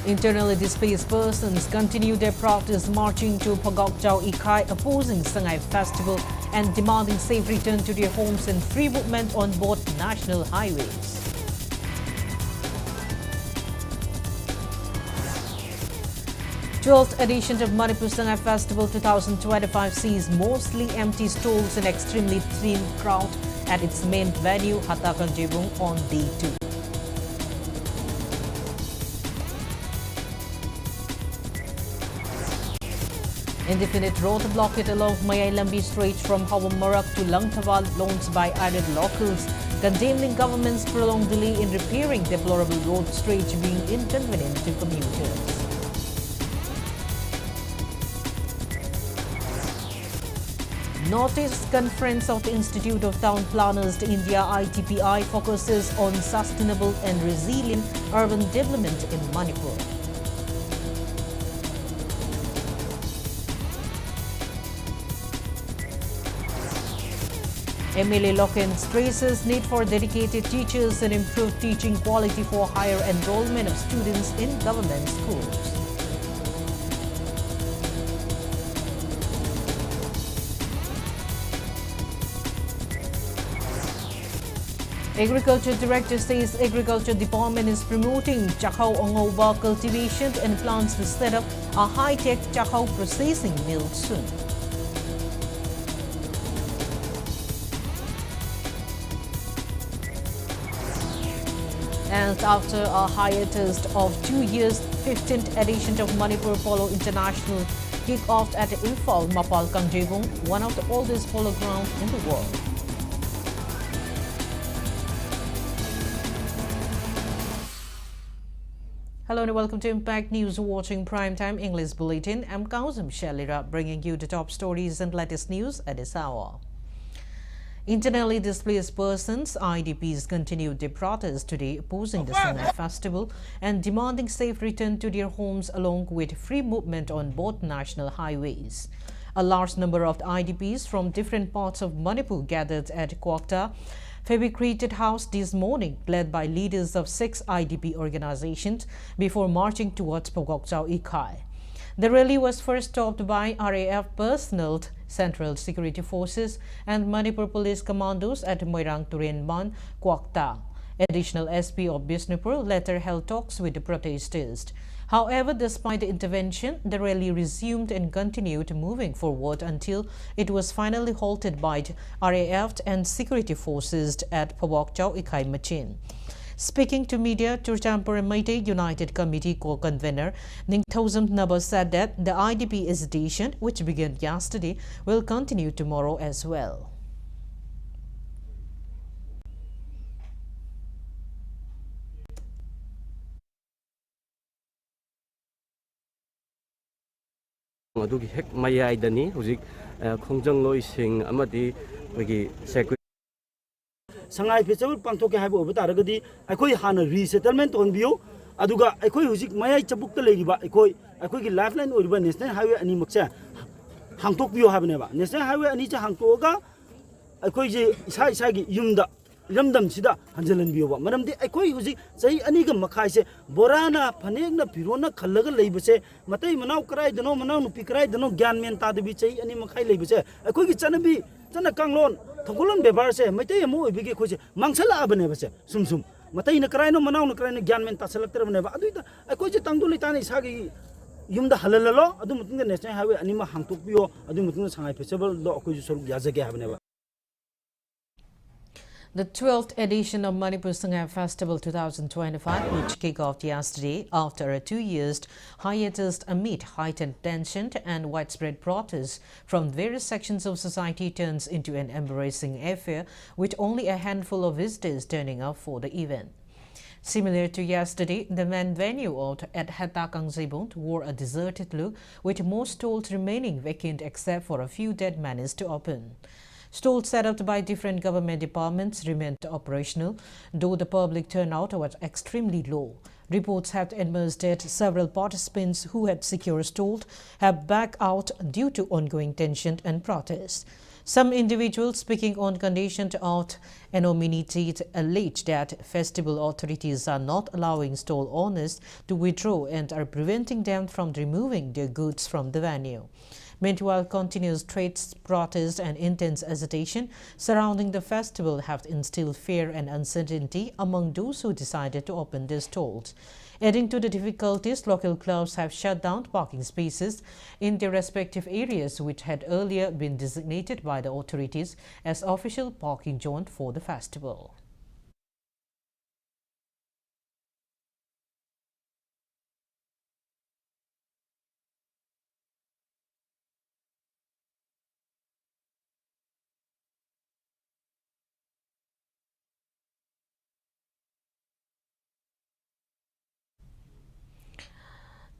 Internally displaced persons continue their protest marching to Pogokchao Ikai opposing Sangai festival and demanding safe return to their homes and free movement on both national highways. The 12th edition of Manipur Sangai Festival 2025 sees mostly empty stalls and extremely thin crowd at its main venue, KANGUJAM, on day 2. Indefinite road blockade along Mayailambi Strait from Hawamarak to Langtawal launched by irate locals, condemning government's prolonged delay in repairing deplorable road stretch being inconvenient to commuters. Northeast Conference of the Institute of Town Planners India ITPI focuses on sustainable and resilient urban development in Manipur. MLA Loken stresses need for dedicated teachers and improved teaching quality for higher enrollment of students in government schools. Agriculture Director says Agriculture Department is promoting Chakhao Ongoba cultivation and plans to set up a high-tech Chakhao processing mill soon. And after a hiatus of 2 years, 15th edition of Manipur Polo International kicked off at Imphal, Mapal Kangjebong, one of the oldest polo grounds in the world. Hello and welcome to Impact News, watching Primetime English Bulletin. I'm SHELLYRA, bringing you the top stories and latest news at this hour. Internally displaced persons, IDPs, continued their protest today opposing the Sangai festival and demanding safe return to their homes along with free movement on both national highways. A large number of the IDPs from different parts of Manipur gathered at Kwakta Fabricated House this morning, led by leaders of 6 IDP organizations, before marching towards Pogokchao Ikai. The rally was first stopped by RAF personnel, Central Security Forces, and Manipur Police commandos at Moirang Turenban, Kwakta. Additional SP of Bisnupur later held talks with the protesters. However, despite the intervention, the rally resumed and continued moving forward until it was finally halted by the RAF and security forces at Pogokchao Ikai Machin. Speaking to media, Churchampur Maite United Committee co-convener Ningthozam Naba said that the IDP agitation, which began yesterday, will continue tomorrow as well. Sangai festival pangthoke haibu obataragadi aikoi hana resettlement on bio aduga aikoi hujik mayai chabukta leiba aikoi gi lifeline oriba national highway ani makcha hangtok bio habneba national highway ani cha hangtoga aikoi je isa gi yumda lamdam sida hanjalan bio ba maramdi aikoi hujik sai ani ga makhai se borana phanek na pirona khallaga leibase matai manau krai dano manau nupi krai dano gyan men ta debi chai ani makhai leibase aikoi gi chanabi chana kanglon thongolon bebar se matai mo ibige khoje mangsala abane base sum matai na krai no manau na krai na gyan men ta selekter bane ba aduita aikoi je tangdu litani sagi yumda halalalo adu mutunga national highway ani ma hangtok bio adu mutunga Sangai festival do akoi ju soruk yajage habane ba. The 12th edition of Manipur Sangai Festival 2025, which kicked off yesterday after a 2 years hiatus amid heightened tension and widespread protests from various sections of society, turns into an embarrassing affair with only a handful of visitors turning up for the event. Similar to yesterday, the main venue at KANGUJAM wore a deserted look, with most stalls remaining vacant except for a few that managed to open. Stalls set up by different government departments remained operational, though the public turnout was extremely low. Reports have emerged that several participants who had secured stalls have backed out due to ongoing tension and protests. Some individuals speaking on condition of anonymity allege that festival authorities are not allowing stall owners to withdraw and are preventing them from removing their goods from the venue. Meanwhile, continuous trade protests and intense agitation surrounding the festival have instilled fear and uncertainty among those who decided to open their stalls. Adding to the difficulties, local clubs have shut down parking spaces in their respective areas, which had earlier been designated by the authorities as official parking zone for the festival.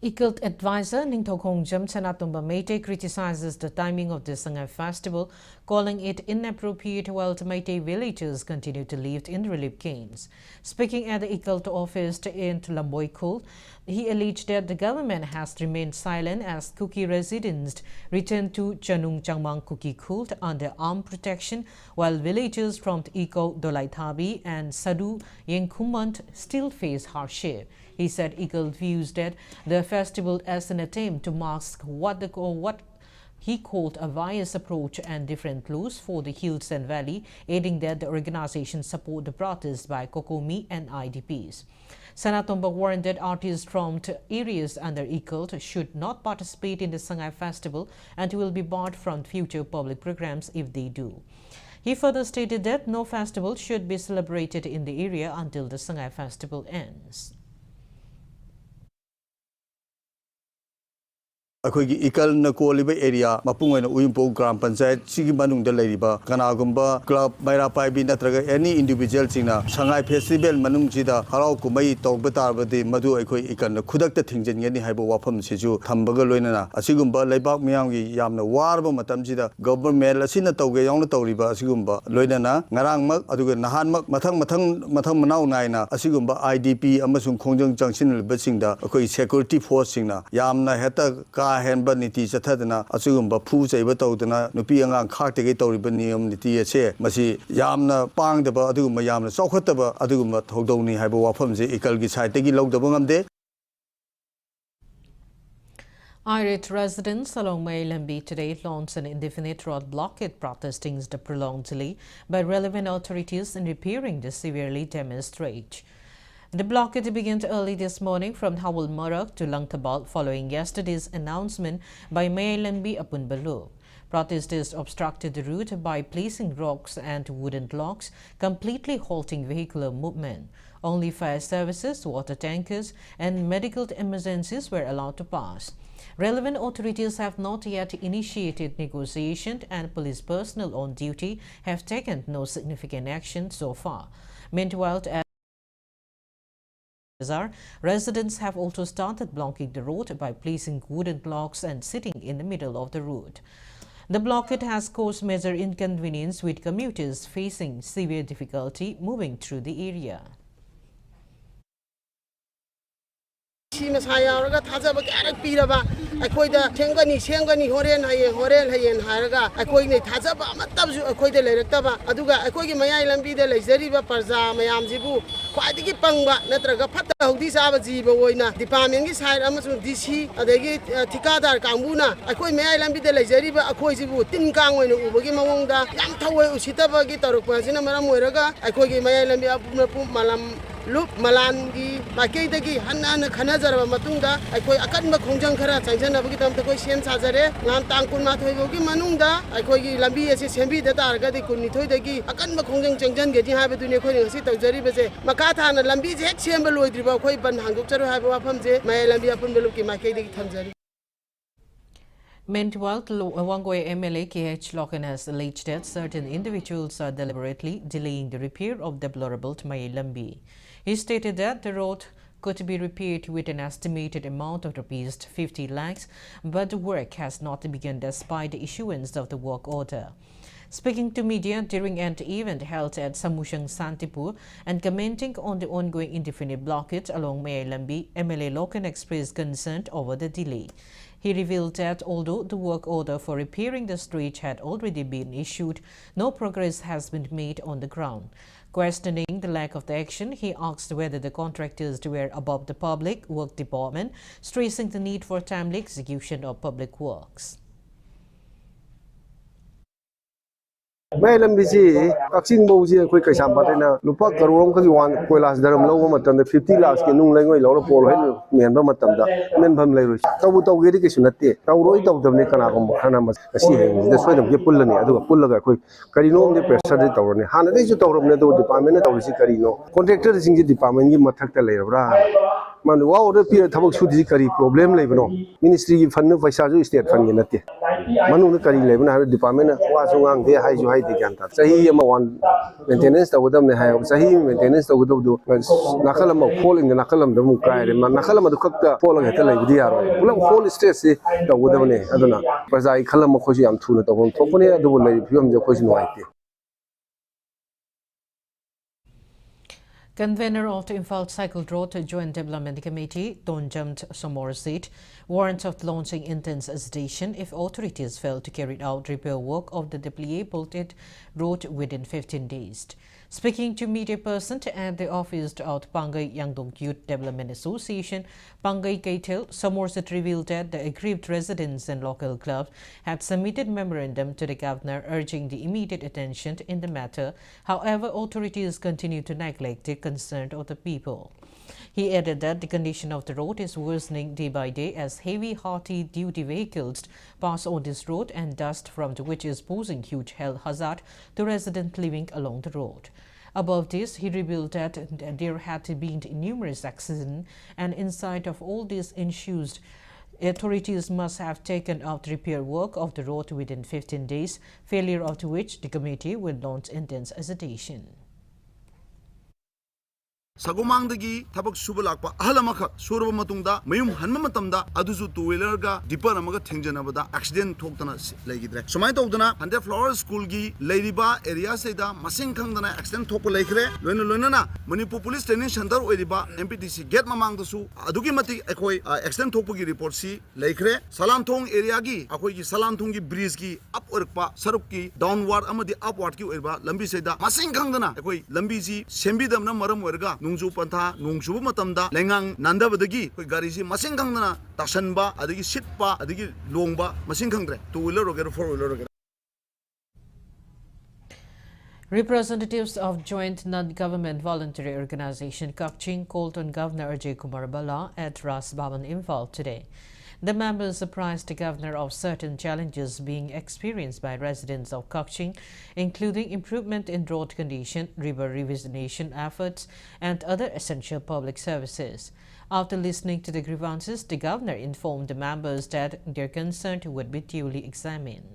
Equal advisor KANGUJAM Senatumba Meite criticizes the timing of the Sangai festival, calling it inappropriate while Meite villagers continue to live in relief camps. Speaking at the Equal office in Lamboikul, he alleged that the government has remained silent as Kuki residents returned to Chanung Changmang Kuki cult under armed protection, while villagers from Iko Dolaitabi and Sadu Yengkumant still face hardship. He said Eagle views that the festival as an attempt to mask what he called a biased approach and different laws for the hills and valley, adding that the organization support the protests by Kokomi and IDPs. Senatumba warned that artists from areas under Eagle should not participate in the Sangai festival and will be barred from future public programs if they do. He further stated that no festival should be celebrated in the area until the Sangai festival ends. अखोगी इकल न कोलिबे area मपुंग ओइना उइमपो ग्राम पंचायत सिगी मनुंग द लेरिबा कनागुंबा क्लब मैरा पाइबी नत्रगा एनी इंडिविजुअल सिंगना संगाई फेस्टिवल मनुंग जिदा हराव कुमई तौब तारबदि मधु अखोई इकल न खुदक्ता थिंजनगेनी हाइबो वाफम सिजु थंबगा लोइनना असिगुंबा लेबाक मियांगी यामना वारबा मतम जिदा गवर्नमेंट असिना तौगे यावना तौरिबा असिगुंबा लोइनना ngarangmak aduga nahanmak mathang manau naina asigumba IDP amasung khongjang jangsinlba singda akoi security force singna yamna heta henba niti chathadana asugumba phu chaiba tawdana nupi angang khaktegei tawriba niyam niti ase masi yamna pangdaba adugumba yamna chawkhataba adugumba thodowni haiba wafam je ikalgi side tegi lawdaba ngamde. Irate residents along Lambi today launched an indefinite road blockade protesting the prolonged delay by relevant authorities in repairing the severely damaged stretch. The blockade began early this morning from Hawul Marak to Langtabal following yesterday's announcement by Mayor Lambi Apunbalu. Protesters obstructed the route by placing rocks and wooden blocks, completely halting vehicular movement. Only fire services, water tankers, and medical emergencies were allowed to pass. Relevant authorities have not yet initiated negotiation, and police personnel on duty have taken no significant action so far. Meanwhile, residents have also started blocking the road by placing wooden blocks and sitting in the middle of the road. The blockade has caused major inconvenience, with commuters facing severe difficulty moving through the area. Masaya Tazaba Piraba, Akoida, Tengani, Horen, Hayen, Haraga, Akoine Tazaba, Matabzu, Akoida Lerectaba, Aduga, Akogi Maya Lambida, Zeriba Parza, Mayam Zibu, Quadiki Panga, Natraga Pata, this Abaziba Woina, the Pamingis high Amazon DC, Adegi Tikada, Kambuna, Akoi Maya Lambida, Zeriba, Akoizibu, Tinkang, Ubagimawanga, Yamtawa, Usitaba, Gitar, Pazina Maramuraga, Akogi Maya Lambia, Malam. Look Malangi, Maketaki, Hanan Kanazara Matunda, Akoi Akadma Konjankara, Sanjana Bukitam, the Koshian Sazare, Lantankun Matogi Manunda, Akoi Lambi as Sembi that are Gadi Kunitoidaki, Akadma Konjan Janjan getting habit in a coin sit of Jeribase, Makata and Lambi's head chamber with Ribakoi Ban Hangukter have Wapamze, my Lambia Punbeluki, Maketi Tanzari. Meanwhile, Wangoi MLA KH Loken has alleged that certain individuals are deliberately delaying the repair of deplorable Tmai Lambi. He stated that the road could be repaired with an estimated amount of Rs 50 lakhs, but the work has not begun despite the issuance of the work order. Speaking to media during an event held at Samushang Santipur and commenting on the ongoing indefinite blockade along Mayai Lambi, MLA Lokan expressed concern over the delay. He revealed that although the work order for repairing the street had already been issued, no progress has been made on the ground. Questioning the lack of the action, he asked whether the contractors were above the public work department, stressing the need for timely execution of public works. Maylam busy, Poaching Bozy, quick as Ambatena, Lupa Karom, Koilas, Daram Lomatam, 50 lakhs, Nung Lango, Polo, Member Matamda, Membam Lerus, Tabuto Gedikisunate, Tauroi of the Nekanam, Hanamas, the sweat of Yapulani, do a Pulaga, Carino, the Persadi Taurani, Hana, they should talk of Neto department of Carino. Contractors in the department, you Mataka Lera. Man, wow, the period of Sudikari problem, Ministry Fund of Visajo State Fanyanati. Manu the Kari Lebanon department was the high Ganta. Sahi one maintenance that would them have Sahi maintenance that would do Nakalam of Pol in the Nakalam, the Mukai, and Nakalam the Cookta, Polo at the Dia. Pull whole stress that would have I don't know. Because I Kalamokosi am tuna the one company, I do like the question white. Convener of the Imphal Cycle Road Joint Development Committee, Tonjamt Somor said, warrant of launching intense agitation if authorities fail to carry out repair work of the deployable road within 15 days. Speaking to media person at the office of Pangai Yangdong Youth Development Association, Pangai Kaitel, Somorset revealed that the aggrieved residents and local clubs had submitted memorandum to the governor urging the immediate attention in the matter. However, authorities continue to neglect the concern of the people. He added that the condition of the road is worsening day by day as heavy, duty vehicles pass on this road and dust from which is posing huge health hazard to residents living along the road. Above this, he revealed that there had been numerous accidents, and in sight of all these issues, authorities must have taken out repair work of the road within 15 days, failure of which the committee will launch intense agitation. Sagumangdagi tabak subalakpa ahalamakha suraba matungda mayum hanma matamda adusu two-wheeler ga dipper amaga thengjanabada accident thoktana legidre sumai tawdana hande flower school gi leiriba area seda masing khangdana accident thokpa leikre loina Manipur police training center oiriba MPTC gate mamangdasu adugi mati ekoi accident thokpa gi report si leikre salamthong area gi akoi gi salamthong gi bridge gi up orkpa saruk ki downward amadi upward ki oiriba lambi seda masing khangdana ekoi lambi ji sembidamna maram oirga Nungju Pantha, Nungshu Matamda, Lengang, Nandavadagi, Garisi, Masingangana, Tashanba, Adigi Sitpa, Adigi Longba, Masingangre, two-wheeler or four-wheeler. Representatives of Joint Non-Government Voluntary Organization Poaching called on Governor Ajay Kumar Bala at Ras Bhavan Imphal today. The members apprised the governor of certain challenges being experienced by residents of Poaching, including improvement in road condition, river revisionation efforts, and other essential public services. After listening to the grievances, the governor informed the members that their concern would be duly examined.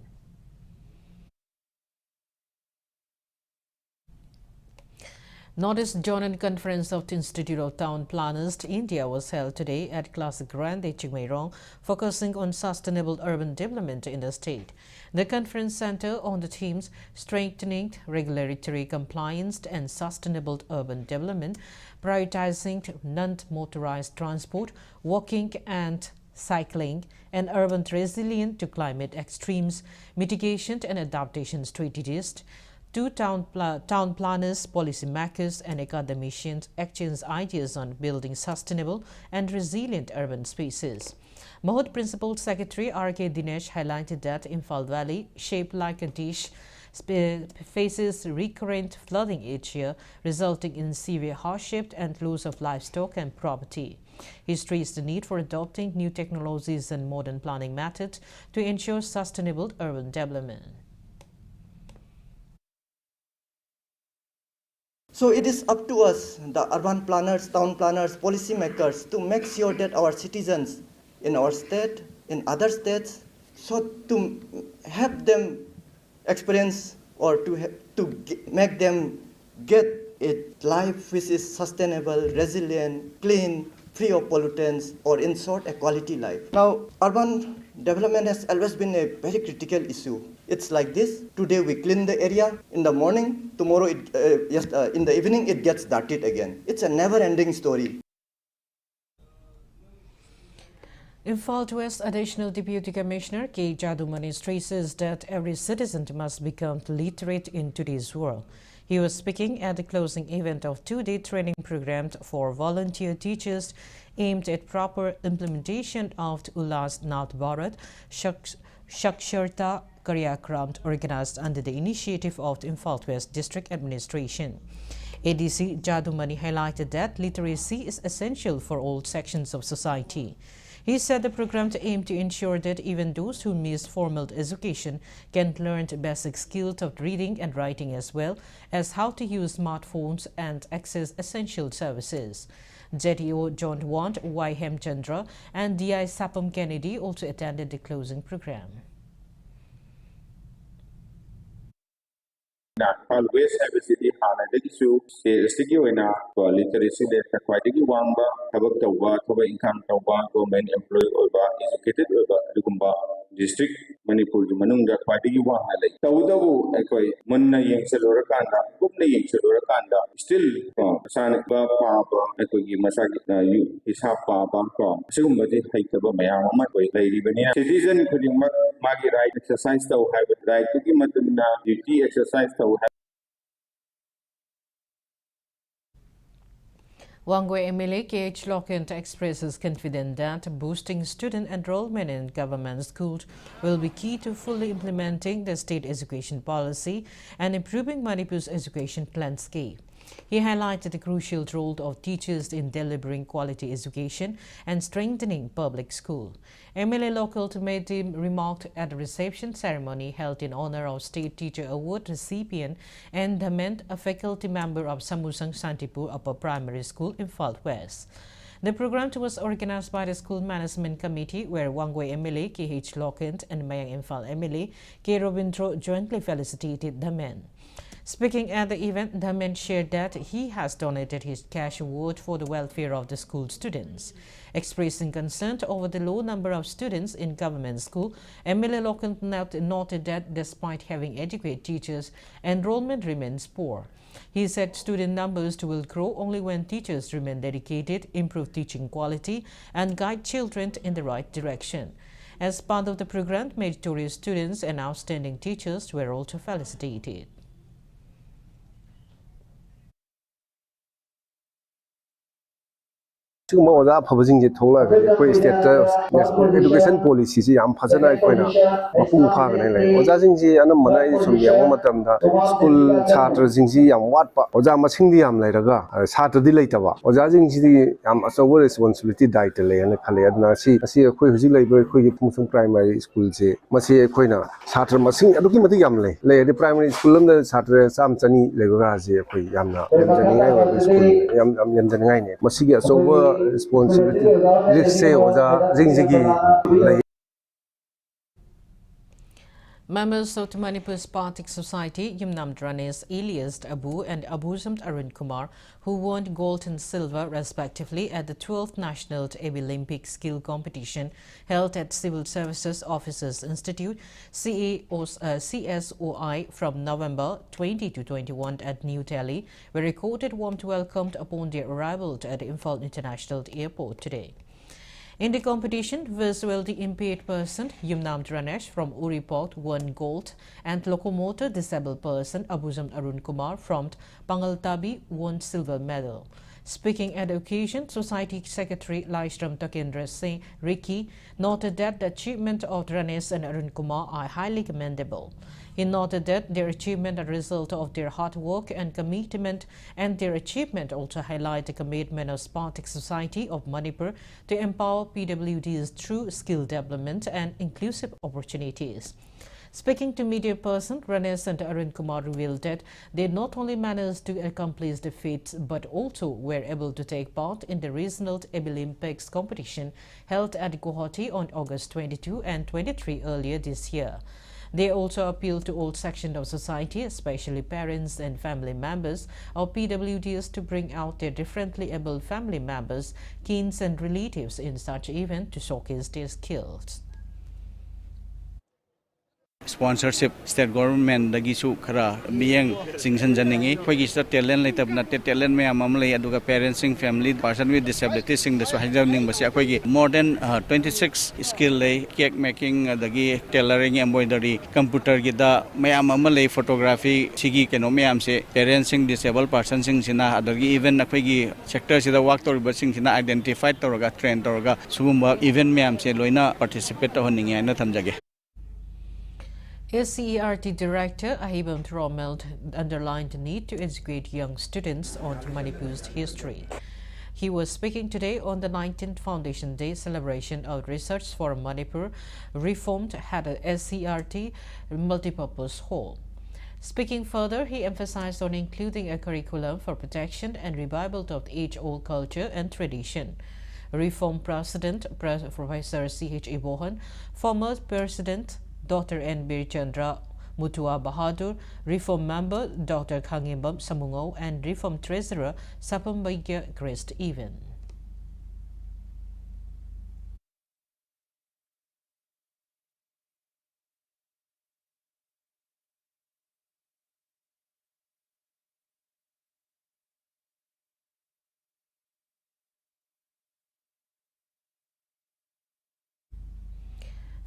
Northeast Joint Conference of the Institute of Town Planners, India was held today at Classic Grande Chingmeirong, focusing on sustainable urban development in the state. The conference centered on the themes strengthening regulatory compliance and sustainable urban development, prioritizing non-motorized transport, walking and cycling, and urban resilience to climate extremes, mitigation and adaptation strategies. Two town planners, policymakers, and academicians exchange ideas on building sustainable and resilient urban spaces. Mahut Principal Secretary R.K. Dinesh highlighted that Imphal Valley, shaped like a dish, faces recurrent flooding each year, resulting in severe hardship and loss of livestock and property. He stressed the need for adopting new technologies and modern planning methods to ensure sustainable urban development. So it is up to us, the urban planners, town planners, policymakers, to make sure that our citizens in our state, in other states, so to help them experience or make them get a life which is sustainable, resilient, clean, free of pollutants, or in short, a quality life. Now, urban development has always been a very critical issue It's like this. Today we clean the area in the morning. Tomorrow, in the evening, it gets dirtied again. It's a never-ending story. Imphal West Additional Deputy Commissioner K. Jadumani stresses that every citizen must become literate in today's world. He was speaking at the closing event of two-day training program for volunteer teachers aimed at proper implementation of the Ulas Nath Bharat Shaksharta Karyakram organized under the initiative of the Imphal West District Administration. ADC Jadumani highlighted that literacy is essential for all sections of society. He said the program aimed to ensure that even those who miss formal education can learn the basic skills of reading and writing as well as how to use smartphones and access essential services. JDO John Wand, Y. Hemchandra and DI Sapam Kennedy also attended the closing program. Always have a city Hanadisu, Sticky Wina, for literacy that Quaitiki Wamba, Tabak Tauba, Toba income Tauba, government employee over educated over Lukumba district, Manipur, Manunga, Quaitiki Wahale. Taudabu, Ekoi, Munna Yangselora Kanda, Pupna Yangselora Kanda, still Sanikba Papa, Ekogi Masaki, Isha Papa, Sumati, Haitaba Mayama, Lady Benia. Citizen could Magi right exercise to have it right to give Matuna duty exercise to have. Wangwe MLA KH Lokent expresses confidence that boosting student enrollment in government schools will be key to fully implementing the state education policy and improving Manipur's education landscape. He highlighted the crucial role of teachers in delivering quality education and strengthening public school. MLA Lokent made the remark at the reception ceremony held in honor of State Teacher Award recipient and Dament, a faculty member of Samusang Santipur Upper Primary School in Imphal West. The program was organized by the School Management Committee, where Wangwe MLA KH Lokent and Mayang Imphal MLA K. Robindro jointly felicitated the men. Speaking at the event, Dhamen shared that he has donated his cash award for the welfare of the school students. Expressing concern over the low number of students in government school, MLA Lokent noted that despite having adequate teachers, enrollment remains poor. He said student numbers will grow only when teachers remain dedicated, improve teaching quality, and guide children in the right direction. As part of the program, meritorious students and outstanding teachers were also felicitated. Oza Pabazing Tola, education policy, Fazana, Mapu Pagan, Ozazinji, and Manai, Yamatamda, school charter Zinzi, and what Oza Masindiam Leraga, Saturday later. Ozazinji, so what responsibility died and Kalayana, see a quick labor, quick from primary school, Masi Quina, Saturday Masing, looking at the Yamle, lay the primary school on the Saturday, Samsani, Legorazi, Yamna, Yamzangai, Masiga, so responsibility. Members of the Manipur's Poaching Society, Yumnam Dranes, Elias Abu and Abuzamt Arun Kumar, who won gold and silver respectively at the 12th National Olympic Skill Competition held at Civil Services Officers Institute, CSOI, from November 20 to 21 at New Delhi, were recorded warm welcomed upon their arrival at the Imphal International Airport today. In the competition, visually impaired person Yumnam Dranesh from Uripot won gold and locomotor disabled person Abuzam Arun Kumar from Pangaltabi won silver medal. Speaking at the occasion, Society Secretary Laishram Takendra Singh Ricky noted that the achievement of Dranesh and Arun Kumar are highly commendable. He noted that their achievement are a result of their hard work and commitment, and their achievement also highlight the commitment of Poaching Society of Manipur to empower PWDs through skill development and inclusive opportunities. Speaking to media person, Ranesh and Arun Kumar revealed that they not only managed to accomplish the feats but also were able to take part in the regional Olympics competition held at Guwahati on August 22 and 23 earlier this year. They also appealed to all sections of society, especially parents and family members of PWDs, to bring out their differently able family members, kins and relatives in such event to showcase their skills. sponsorship state government dagi su khara miyang singsan janingi khoi sta talent leitab na talent me amam lei aduga parenting family person with disability sing the so hajawning basi khoi gi more than 26 skill lei cake making dagi tailoring embroidery computer gi da mayam am lei photography sigi keno mayam se parenting disabled person sing sina adagi even khoi gi sector sida work tor sing sina identified toraga train toraga subumba event mayam se loina participate honingi na thamjage. SCERT Director Ahibam Thrommeld underlined the need to educate young students on Manipur's history. He was speaking today on the 19th Foundation Day celebration of Research for Manipur reformed at a SCERT multipurpose hall. Speaking further, he emphasized on including a curriculum for protection and revival of age-old culture and tradition. Reform President Professor C.H. Ibohan, former President Dr. N. Birchandra Mutua Bahadur, Reform Member Dr. Kangimbam Samungo, and Reform Treasurer Sapambagya Christ Even.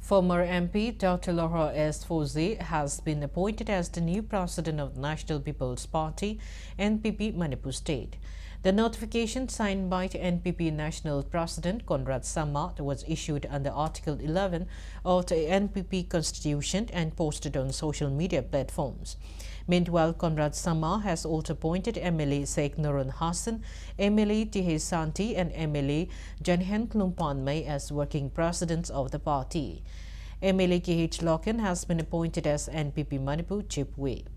Former MP Dr. Laura S. Foze has been appointed as the new president of the National People's Party, NPP, Manipur State. The notification signed by the NPP National President Conrad Samat was issued under Article 11 of the NPP Constitution and posted on social media platforms. Meanwhile, Conrad Sama has also appointed MLA Sheikh Nurun Hassan, MLA Tihe Santi and MLA Janhen Klumpanmei as working presidents of the party. MLA KH Loken has been appointed as NPP Manipur Chief Whip.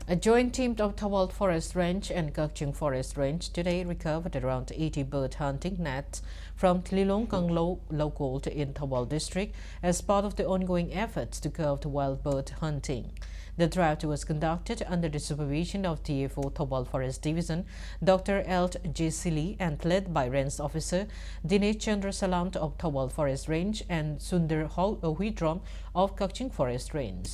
A joint team of Thawal Forest Range and Kukching Forest Range today recovered around 80 bird hunting nets from Tlilong Kanglo local in Thawal district as part of the ongoing efforts to curb wild bird hunting. The drive was conducted under the supervision of TFO Thawal Forest Division, Dr. Elt J. Sili, and led by Range Officer Dinesh Chandra Salant of Thawal Forest Range and Sundar Huidrom of Kukching Forest Range.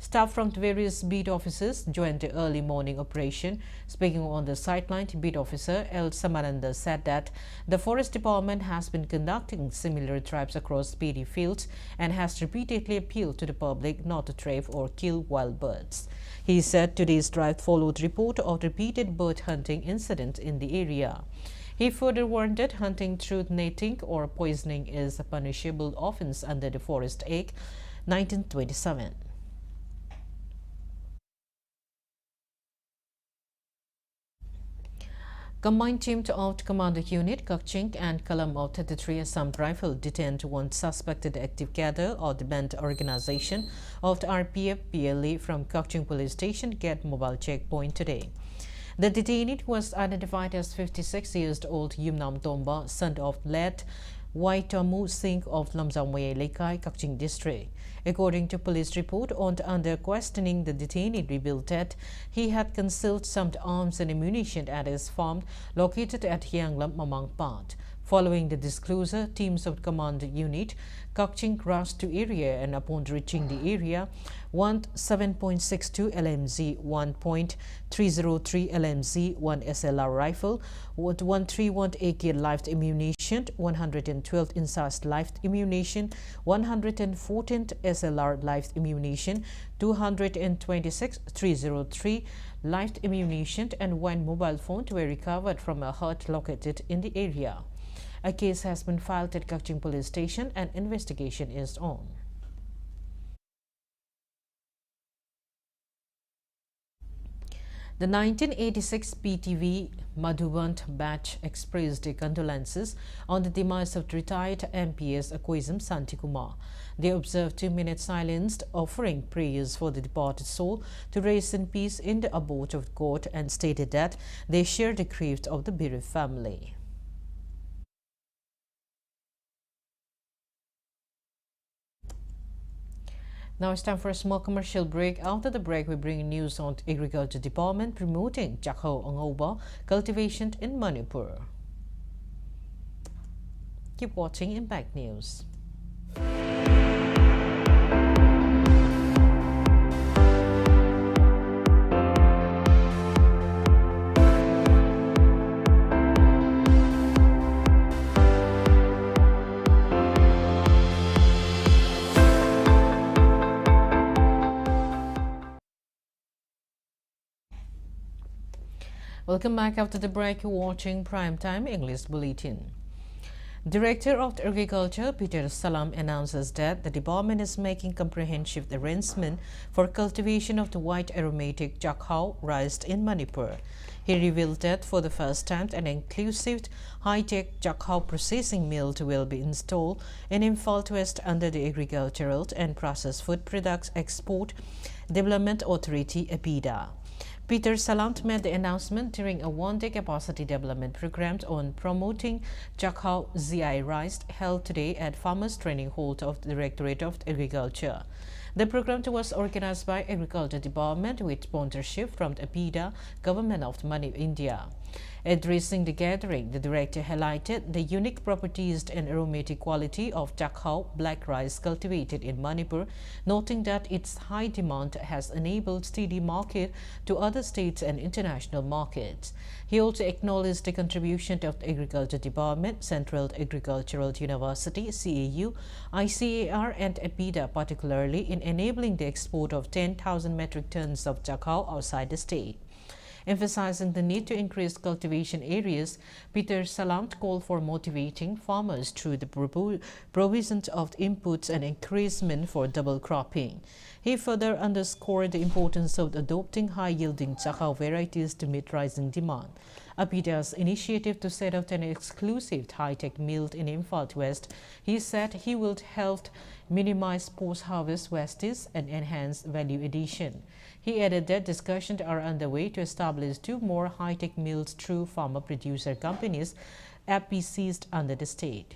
Staff from various beat officers joined the early morning operation. Speaking on the sideline, beat officer L. Samananda said that the Forest Department has been conducting similar drives across paddy fields and has repeatedly appealed to the public not to trap or kill wild birds. He said today's drive followed report of repeated bird hunting incidents in the area. He further warned that hunting through netting or poisoning is a punishable offence under the Forest Act 1927. Combined team of Commander Unit, Kukching and Kalam of 33 Assam Rifle detained one suspected active cadre of the band organization of the RPF PLA from Kukching Police Station Gate Mobile Checkpoint today. The detainee was identified as 56-year-old Yumnam Tomba, son of late Waitamu Singh of Lamjangwaye Lekai, Kukching District. According to police report, under questioning, the detainee revealed that he had concealed some arms and ammunition at his farm located at Hyanglam, Mamang Part. Following the disclosure, teams of Command Unit Kukching rushed to area and upon reaching the area, 7.62 LMG, 1.303 LMG, 1 SLR rifle, 131 AK live ammunition, 112 incised live ammunition, 114 SLR live ammunition, 226 303 live ammunition and 1 mobile phone were recovered from a hut located in the area. A case has been filed at Kukching Police Station and investigation is on. The 1986 PTV Madhubant batch expressed their condolences on the demise of retired MPS Akoizam Santikumar. They observed 2-minute silence, offering prayers for the departed soul to rest in peace in the abode of God, and stated that they share the grief of the bereaved family. Now it's time for a small commercial break. After the break, we bring news on the Agriculture Department promoting Chakhao Angoba cultivation in Manipur. Keep watching Impact News. Welcome back after the break. You're watching Primetime English Bulletin. Director of Agriculture Peter Salam announces that the department is making comprehensive arrangement for cultivation of the white aromatic Chakhao rice in Manipur. He revealed that for the first time an inclusive high-tech Chakhao processing mill will be installed in Imphal West under the Agricultural and Processed Food Products Export Development Authority (APIDA). Peter Salant made the announcement during a one-day capacity development program on promoting Chakhao ZI rice held today at Farmers Training Hall of the Directorate of Agriculture. The program was organized by Agriculture Department with sponsorship from the APIDA, Government of India. Addressing the gathering, the director highlighted the unique properties and aromatic quality of Chakhao black rice cultivated in Manipur, noting that its high demand has enabled steady market to other states and international markets. He also acknowledged the contribution of the Agriculture Department, Central Agricultural University, CAU, ICAR and APIDA, particularly in enabling the export of 10,000 metric tons of Chakhao outside the state. Emphasizing the need to increase cultivation areas, Peter Salant called for motivating farmers through the provision of inputs and increasement for double cropping. He further underscored the importance of adopting high-yielding Chakhao varieties to meet rising demand. APIDA's initiative to set up an exclusive high-tech mill in Imphal West, he said he would help minimize post-harvest wastage and enhance value addition. He added that discussions are underway to establish 2 more high-tech mills through farmer-producer companies, APCs under the state.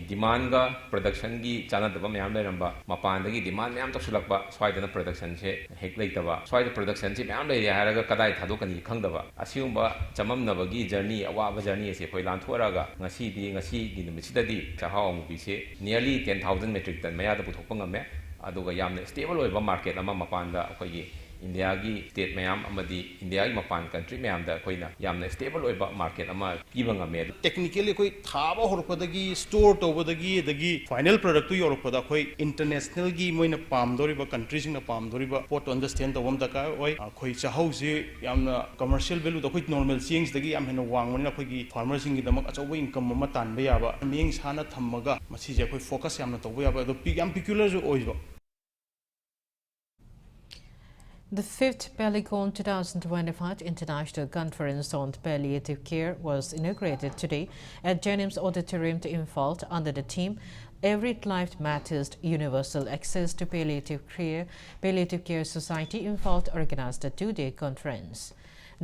Demand ga production gi chana daba mayam le ramba mapan dagi demand mayam to sulakba swai dana production se hek leitaba swai da production se mayam le haraga kadai thadokani khangdaba asiumba chamamnaba gi journey awaba journey se khoi lan thoraga ngasi gi numitsidadi Chakhao amubi se nearly 10,000 metric ton maya da puthokpa ngame aduga yamna stable oiba market ama mapan da khoi gi India gi state mayam amadi India gi mapan country mayam da koina yamna stable oiba market ama piba ngame technically koi thaba horpadagi store tobadagi dagi final product to yorpada koi international gi moina pamdoriba countries na pamdoriba pot to understand the wam daka oi koi Chakhao se yamna commercial value da koi normal change dagi yam hena wangmani koi gi farmers gi damak achawa income ma tanba yaba ming sana thammaga masi je koi focus yamna toba yaba do yam peculiar jo oiba. The 5th Pelicon 2025 International Conference on Palliative Care was inaugurated today at Jennings Auditorium in Imphal under the theme Every Life Matters, Universal Access to Palliative Care. Palliative Care Society Imphal organized a 2-day conference.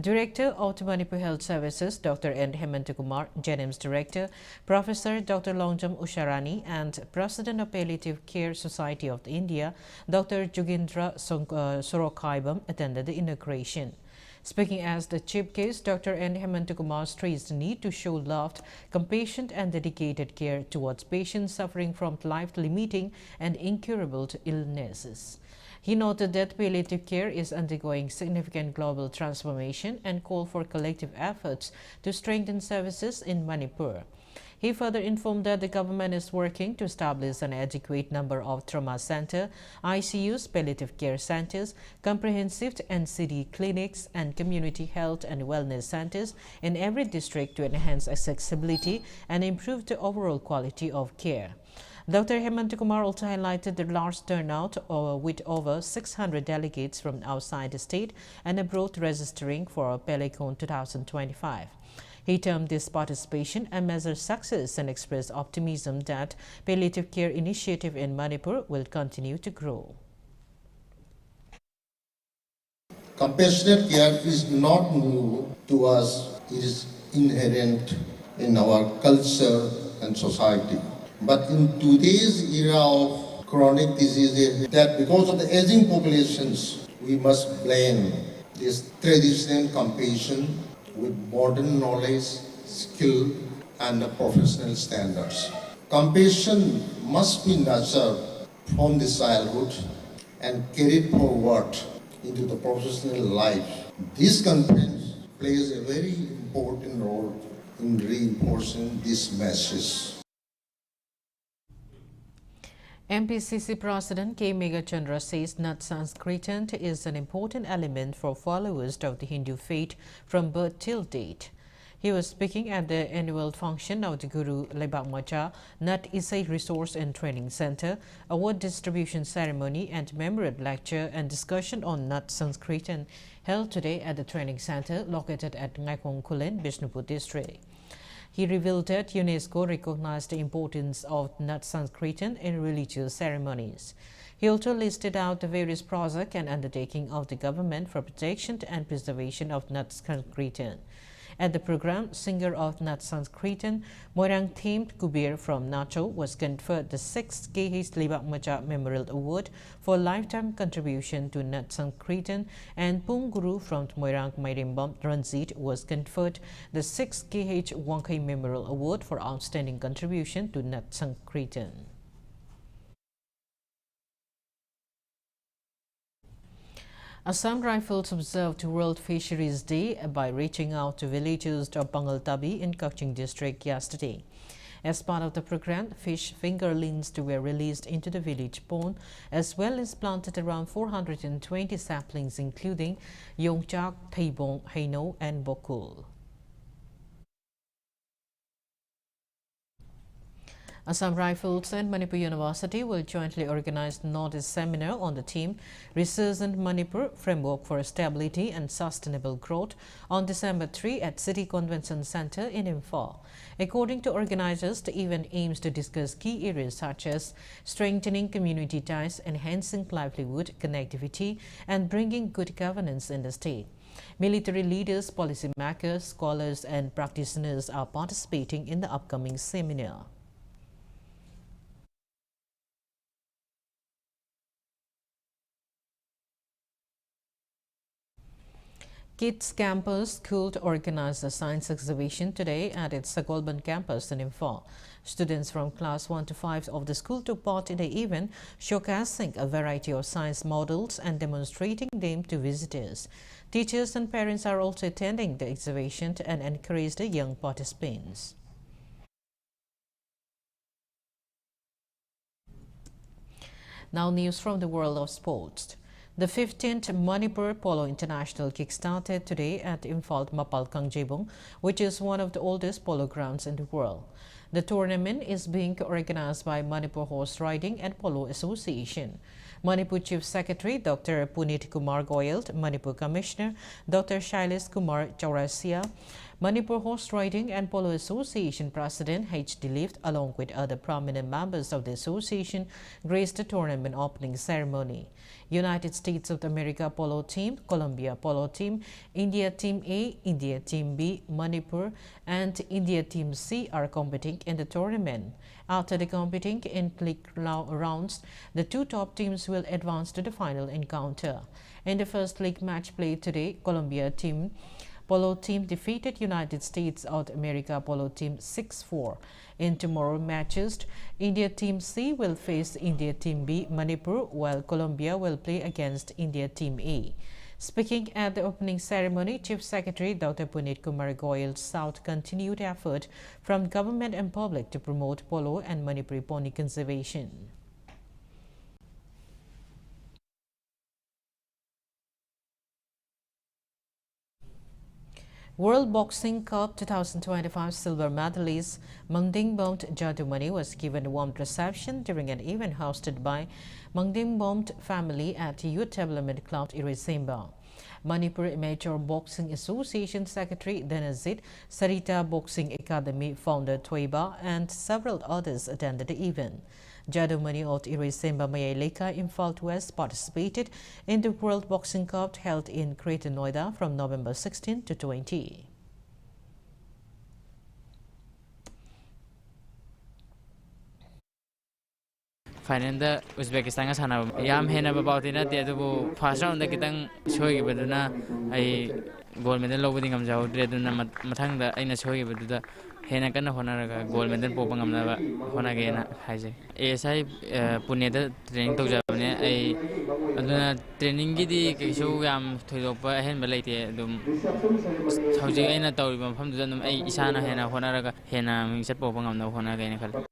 Director of Manipur Health Services, Dr. N. Hemantakumar, Jennings Director, Professor Dr. Longjam Usharani, and President of Palliative Care Society of India, Dr. Jugendra Sorokaibam, attended the inauguration. Speaking as the chief guest, Dr. N. Hemantakumar stressed the need to show love, compassion and dedicated care towards patients suffering from life-limiting and incurable illnesses. He noted that palliative care is undergoing significant global transformation and called for collective efforts to strengthen services in Manipur. He further informed that the government is working to establish an adequate number of trauma center, ICUs, palliative care centers, comprehensive NCD clinics, and community health and wellness centers in every district to enhance accessibility and improve the overall quality of care. Dr. Hemantakumar also highlighted the large turnout with over 600 delegates from outside the state and abroad registering for Pelicon 2025. He termed this participation a measure success and expressed optimism that palliative care initiative in Manipur will continue to grow. Compassionate care is not new to us, it is inherent in our culture and society. But in today's era of chronic diseases, that because of the aging populations, we must blend this traditional compassion with modern knowledge skill, and professional standards. Compassion must be nurtured from the childhood and carried forward into the professional life. This conference plays a very important role in reinforcing this message. MPCC President K. Megachandra says Nat Sanskritan is an important element for followers of the Hindu faith from birth till date. He was speaking at the annual function of the Guru Lebak Macha Nat Isai Resource and Training Center, award distribution ceremony and memorable lecture and discussion on Nat Sanskritan held today at the training center located at Ngaikong Kulen, Bishnupur district. He revealed that UNESCO recognized the importance of Nat Sanskritan in religious ceremonies. He also listed out the various projects and undertakings of the government for protection and preservation of Nat Sanskritan. At the program, singer of Nat Sanskritan, Moirang themed Kubir from Nacho was conferred the 6th KH Lebak Macha Memorial Award for lifetime contribution to Nat Sanskritan, and Pung Guru from Moirang Mairimbam Ranjit was conferred the 6th KH Wangkai Memorial Award for outstanding contribution to Nat Sanskritan. Assam Rifles observed World Fisheries Day by reaching out to villagers of Bangaltabi in Poaching district yesterday. As part of the program, fish fingerlings were released into the village pond, as well as planted around 420 saplings, including Yongchak, Thaibong, Haino, and Bokul. Assam Rifles and Manipur University will jointly organize Northeast Seminar on the theme Research in Manipur Framework for Stability and Sustainable Growth on December 3 at City Convention Center in Imphal. According to organizers, the event aims to discuss key areas such as strengthening community ties, enhancing livelihood, connectivity, and bringing good governance in the state. Military leaders, policymakers, scholars, and practitioners are participating in the upcoming seminar. Kids Campus School organized a science exhibition today at its Sagolban campus in Imphal. Students from class 1 to 5 of the school took part in the event, showcasing a variety of science models and demonstrating them to visitors. Teachers and parents are also attending the exhibition and encourage the young participants. Now news from the world of sports. The 15th Manipur Polo International kick-started today at Imphal Mapal Kangjebong, which is one of the oldest polo grounds in the world. The tournament is being organized by Manipur Horse Riding and Polo Association. Manipur Chief Secretary Dr. Punit Kumar Goyal, Manipur Commissioner Dr. Shailesh Kumar Chaurasia, Manipur Horse Riding and Polo Association President H. Dilip, along with other prominent members of the association, graced the tournament opening ceremony. United States of America Polo Team, Colombia Polo Team, India Team A, India Team B, Manipur, and India Team C are competing in the tournament. After the competing in league rounds, the two top teams will advance to the final encounter. In the first league match played today, Colombia Team Polo Team defeated United States of America Polo Team 6-4. In tomorrow's matches, India Team C will face India Team B, Manipur, while Colombia will play against India Team A. Speaking at the opening ceremony, Chief Secretary Dr. Punit Kumar Goyal sought continued effort from government and public to promote polo and Manipuri pony conservation. World Boxing Cup 2025 silver medalist Mangdingbom Jadumani was given a warm reception during an event hosted by Mangdingbom family at Youth Development Club Irisemba. Manipur Amateur Boxing Association Secretary Dhanajit, Sarita Boxing Academy founder Toiba, and several others attended the event. Jadumani of Irisemba Mayaleka Imphal West participated in the World Boxing Cup held in Greater Noida from November 16 to 20. Final द Uzbekistan का साना याम हेना बाउती नते अदुबो first round द कितंग सोयगिबदुना आई गोल्ड मेडल लौबदि ngamjawdre aduna mathang da aina soygibaduda hena kana honaraga gold medal popa ngamnaba honagena haije ASI Pune da training tawjabane ai aduna training gi di kaisu yam thoidopa henba leite dum hauji aina tawriba mafamduda dum ai isana hena honaraga hena mingchat popa ngamna honagena khal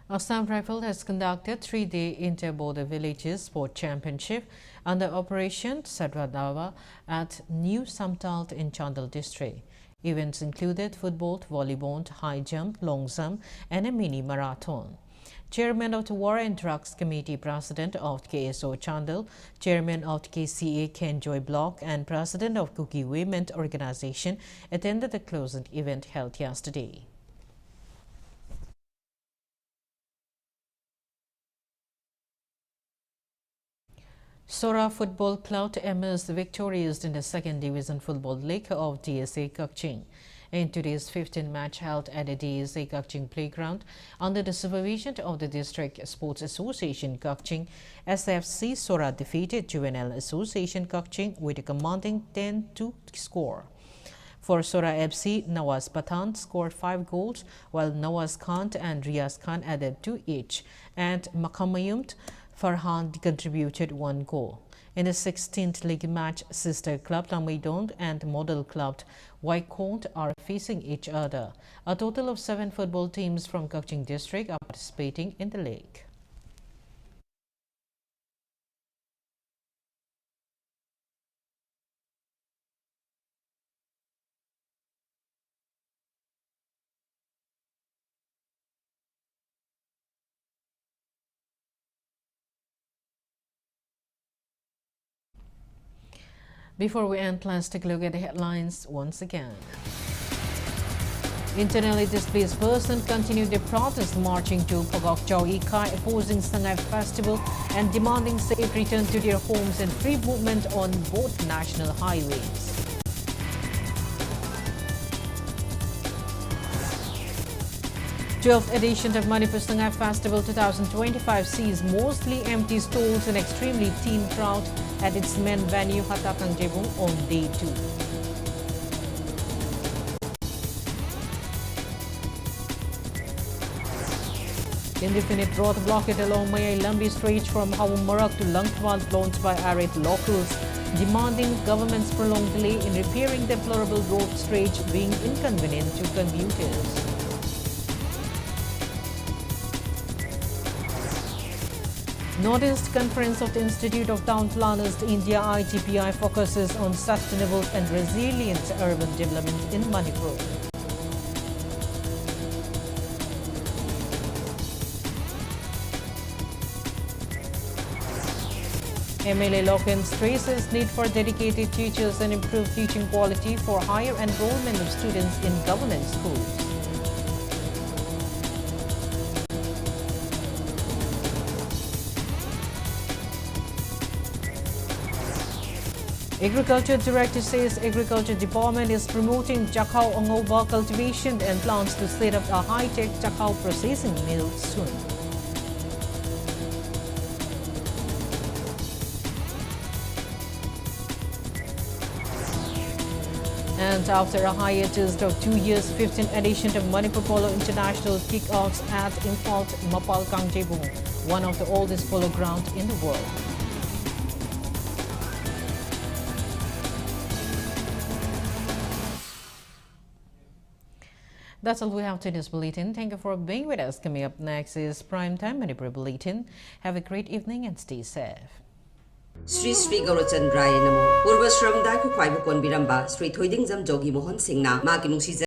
Assam Rifle has conducted 3-day inter-border villages sport championship under Operation Sadwadawa at New Samtalt in Chandal district. Events included football, volleyball, high jump, long jump, and a mini marathon. Chairman of the War and Drugs Committee, President of KSO Chandal, Chairman of KCA Kenjoy Block, and President of Kuki Women Organization attended the closing event held yesterday. Sora Football Club emerged victorious in the second division football league of DSA Kakching. In today's 15th match held at the DSA Kakching playground under the supervision of the District Sports Association Kakching, SFC Sora defeated Juvenile Association Kakching with a commanding 10-2 score. For Sora FC, Nawaz Pathan scored 5 goals, while Nawaz Khan and Riaz Khan added 2 each, and Makamayumt Farhan contributed 1 goal. In the 16th league match, sister club Tamaydong and model club Waikont are facing each other. A total of 7 football teams from Kakching district are participating in the league. Before we end, let's take a look at the headlines once again. Internally displaced persons continued their protest marching to Pagok Chau Ikai, opposing Sangai festival and demanding safe return to their homes and free movement on both national highways. The 12th edition of Manipur Sangai Festival 2025 sees mostly empty stalls and extremely thin crowd at its main venue Kangjebung on day 2. Indefinite road blockade along Mayai Lambi Stretch from Hawumarak to Langtwal launched by arid locals, demanding government's prolonged delay in repairing the deplorable road stretch being inconvenient to commuters. Northeast Conference of the Institute of Town Planners India ITPI focuses on sustainable and resilient urban development in Manipur. MLA Loken stresses need for dedicated teachers and improved teaching quality for higher enrollment of students in government schools. Agriculture Director says Agriculture Department is promoting Chakhao Ongoba cultivation and plans to set up a high-tech Chakhao processing mill soon. And after a hiatus of 2 years, 15th edition of Manipur Polo International kick-offs at Imphal Mapal Kangjebung, one of the oldest polo grounds in the world. That's all we have to this bulletin. Thank you for being with us. Coming up next is Primetime Manipur Bulletin. Have a great evening and stay safe. Sri Sri Gaurachandraya Namo. Purva Shramdai ku khwaibu konbiramba Sri Thoidingjam Jogi Mohan Singh na ma ki nungsi